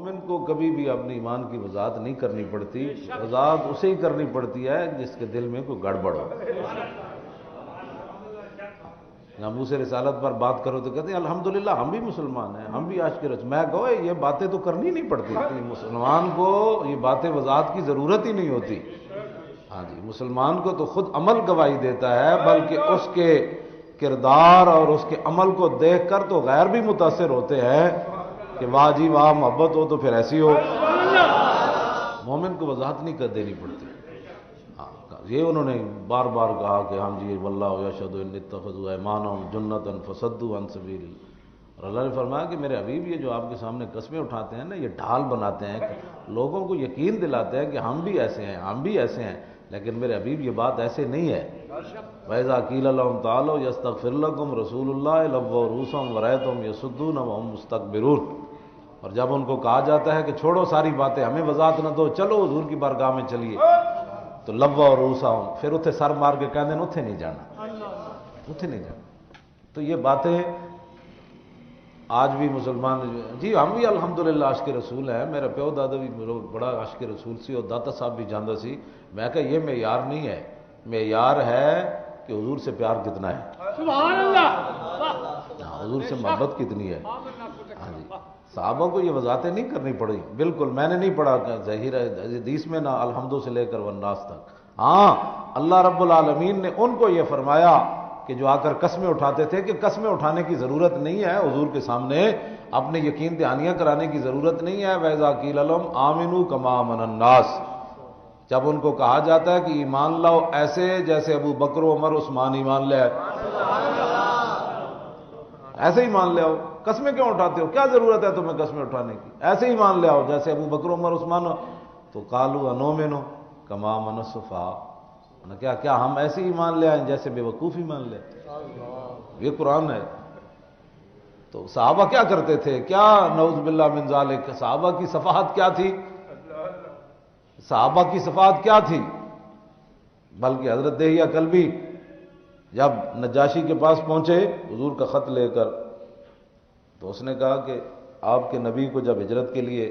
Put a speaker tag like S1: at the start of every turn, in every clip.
S1: مومن کو کبھی بھی اپنے ایمان کی وضاحت نہیں کرنی پڑتی، وضاحت اسے ہی کرنی پڑتی ہے جس کے دل میں کوئی گڑبڑ ہو۔ ناموس رسالت پر بات کرو تو کہتے ہیں الحمدللہ ہم بھی مسلمان ہیں، ہم بھی عاشق رسول۔ میں کہو یہ باتیں تو کرنی نہیں پڑتی، مسلمان کو یہ باتیں وضاحت کی ضرورت ہی نہیں ہوتی۔ ہاں جی، مسلمان کو تو خود عمل گواہی دیتا ہے، بلکہ اس کے کردار اور اس کے عمل کو دیکھ کر تو غیر بھی متاثر ہوتے ہیں کہ واہ جی واہ، محبت ہو تو پھر ایسی ہو۔ مومن کو وضاحت نہیں کر دینی پڑتی۔ یہ انہوں نے بار بار کہا کہ ہم جی واللہ یشہد ان اتخذوا ایمانہم جنۃ فصدوا عن سبیل اللہ، اور اللہ نے فرمایا کہ میرے حبیب یہ جو آپ کے سامنے قسمیں اٹھاتے ہیں نا، یہ ڈھال بناتے ہیں، لوگوں کو یقین دلاتے ہیں کہ ہم بھی ایسے ہیں، ہم بھی ایسے ہیں، لیکن میرے حبیب یہ بات ایسے نہیں ہے۔ وَإِذَا قِيلَ لَهُمْ تَعَالَوْا يَسْتَغْفِرْ لَكُمْ رَسُولُ اللَّهِ لَوَّوْا رُءُوسَهُمْ وَرَأَيْتَهُمْ يَصُدُّونَ وَهُمْ مُسْتَكْبِرُونَ، اور جب ان کو کہا جاتا ہے کہ چھوڑو ساری باتیں، ہمیں وضاحت نہ دو، چلو حضور کی بارگاہ میں چلیے، تو لَوَّوْا رُءُوسَهُمْ، پھر اتھے سر مار کے کہتے ہیں اتھے نہیں جانا، اتھے نہیں جانا۔ تو یہ باتیں آج بھی مسلمان جی ہم بھی الحمدللہ عاشق رسول ہیں، میرا پیو دادا بھی بڑا عاشق رسول سی، اور داتا صاحب بھی جاندا سی۔ میں کہا یہ معیار نہیں ہے، معیار ہے کہ حضور سے پیار کتنا ہے،
S2: سبحان اللہ،
S1: حضور سے محبت کتنی ہے۔ ہاں جی، صحابہ کو یہ وضاحتیں نہیں کرنی پڑی، بالکل میں نے نہیں پڑھا ظاہر ہے حدیث میں نہ الحمدوں سے لے کر والناس تک۔ ہاں اللہ رب العالمین نے ان کو یہ فرمایا کہ جو آ کر قسمیں اٹھاتے تھے کہ قسمیں اٹھانے کی ضرورت نہیں ہے، حضور کے سامنے اپنے یقین دہانیاں کرانے کی ضرورت نہیں ہے۔ وَإِذَا قِيلَ لَهُمْ آمِنُوا كَمَا آمَنَ النَّاسُ، جب ان کو کہا جاتا ہے کہ ایمان لاؤ ایسے جیسے ابو بکر و عمر عثمان ایمان لے آئے، ایسے ہی مان لے آؤ، قسمیں کیوں اٹھاتے ہو، کیا ضرورت ہے تمہیں قسمیں اٹھانے کی، ایسے ہی مان لے آؤ جیسے ابو بکر عمر عثمان ہو۔ تو قالوا انؤمن کما آمن السفہاء، کیا ہم ایسے ہی مان لے آئیں جیسے بے وقوف ہی مان لے؟ یہ قرآن ہے۔ تو صحابہ کیا کرتے تھے، کیا نعوذ باللہ من ذالک، صحابہ کی صفحات کیا تھی، صحابہ کی صفحات کیا تھی؟ بلکہ حضرت دہیہ کلبی جب نجاشی کے پاس پہنچے حضور کا خط لے کر، تو اس نے کہا کہ آپ کے نبی کو جب ہجرت کے لیے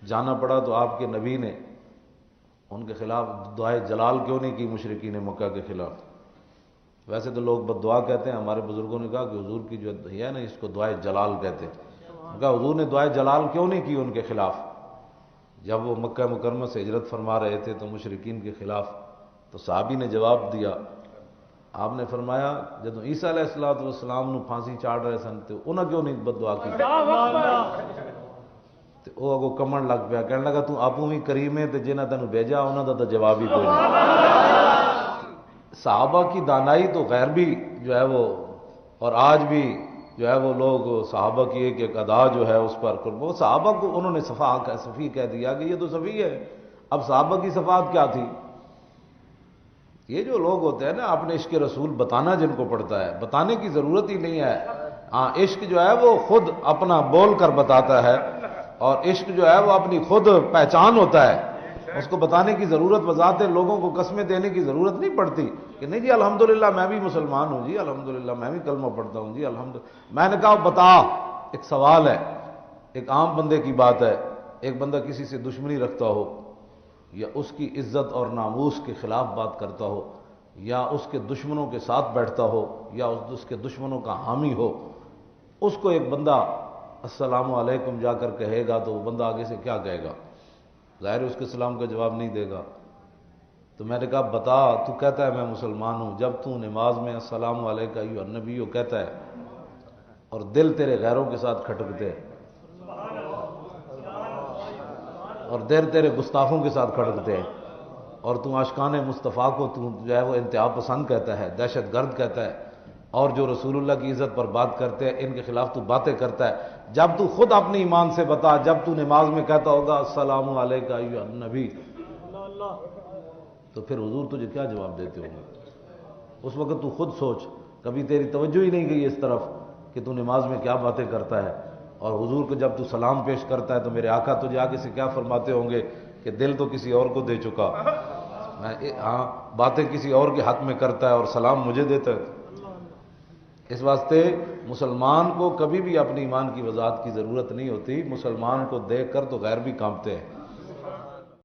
S1: جانا پڑا تو آپ کے نبی نے ان کے خلاف دعائے جلال کیوں نہیں کی مشرکین مکہ کے خلاف؟ ویسے تو لوگ بد دعا کہتے ہیں، ہمارے بزرگوں نے کہا کہ حضور کی جو ہے نا اس کو دعائے جلال کہتے ہیں۔ کہا حضور نے دعائے جلال کیوں نہیں کی ان کے خلاف؟ جب وہ مکہ مکرمہ سے ہجرت فرما رہے تھے تو مشرکین کے خلاف، تو صحابی نے جواب دیا، آپ نے فرمایا جب عیسیٰ علیہ السلام نو پھانسی چاڑ رہے سن تو انہاں کیوں نہیں بد دعا کی؟ تو وہ اگو کمن لگ پیا، کہنے لگا تو آپوں بھی کریم ہے تے جنہاں تینوں بھیجا انہاں دا تو جواب ہی کوئی نہیں۔ صحابہ کی دانائی تو غیر بھی جو ہے وہ، اور آج بھی جو ہے وہ لوگ صحابہ کی ایک ادا جو ہے اس پر وہ صحابہ کو انہوں نے صفی کہہ دیا کہ یہ تو صفی ہے۔ اب صحابہ کی صفات کیا تھی؟ یہ جو لوگ ہوتے ہیں نا اپنے عشق رسول بتانا جن کو پڑتا ہے، بتانے کی ضرورت ہی نہیں ہے۔ ہاں عشق جو ہے وہ خود اپنا بول کر بتاتا ہے، اور عشق جو ہے وہ اپنی خود پہچان ہوتا ہے، اس کو بتانے کی ضرورت، وضاحتیں لوگوں کو قسمیں دینے کی ضرورت نہیں پڑتی کہ نہیں جی الحمدللہ میں بھی مسلمان ہوں جی، الحمدللہ میں بھی کلمہ پڑھتا ہوں جی الحمدللہ۔ میں نے کہا بتا، ایک سوال ہے، ایک عام بندے کی بات ہے، ایک بندہ کسی سے دشمنی رکھتا ہو یا اس کی عزت اور ناموس کے خلاف بات کرتا ہو یا اس کے دشمنوں کے ساتھ بیٹھتا ہو یا اس کے دشمنوں کا حامی ہو، اس کو ایک بندہ السلام علیکم جا کر کہے گا تو وہ بندہ آگے سے کیا کہے گا؟ ظاہر اس کے سلام کا جواب نہیں دے گا۔ تو میں نے کہا بتا، تو کہتا ہے میں مسلمان ہوں، جب تو نماز میں السلام علیکم ایھا النبی کہتا ہے اور دل تیرے غیروں کے ساتھ کھٹکتے ہیں اور دل تیرے گستاخوں کے ساتھ کھٹکتے ہیں، اور تو عاشقان مصطفیٰ کو تو جو ہے وہ انتہا پسند کہتا ہے، دہشت گرد کہتا ہے، اور جو رسول اللہ کی عزت پر بات کرتے ہیں ان کے خلاف تو باتیں کرتا ہے، جب تو خود اپنے ایمان سے بتا، جب تو نماز میں کہتا ہوگا السلام علیکم ایھا النبی، تو پھر حضور تجھے کیا جواب دیتے ہوں گے؟ اس وقت تو خود سوچ، کبھی تیری توجہ ہی نہیں گئی اس طرف کہ تو نماز میں کیا باتیں کرتا ہے، اور حضور کو جب تو سلام پیش کرتا ہے تو میرے آقا تجھے آگے سے کیا فرماتے ہوں گے کہ دل تو کسی اور کو دے چکا، ہاں باتیں کسی اور کے حق میں کرتا ہے اور سلام مجھے دیتا ہے۔ اس واسطے مسلمان کو کبھی بھی اپنے ایمان کی وضاحت کی ضرورت نہیں ہوتی، مسلمان کو دیکھ کر تو غیر بھی کانپتے ہیں۔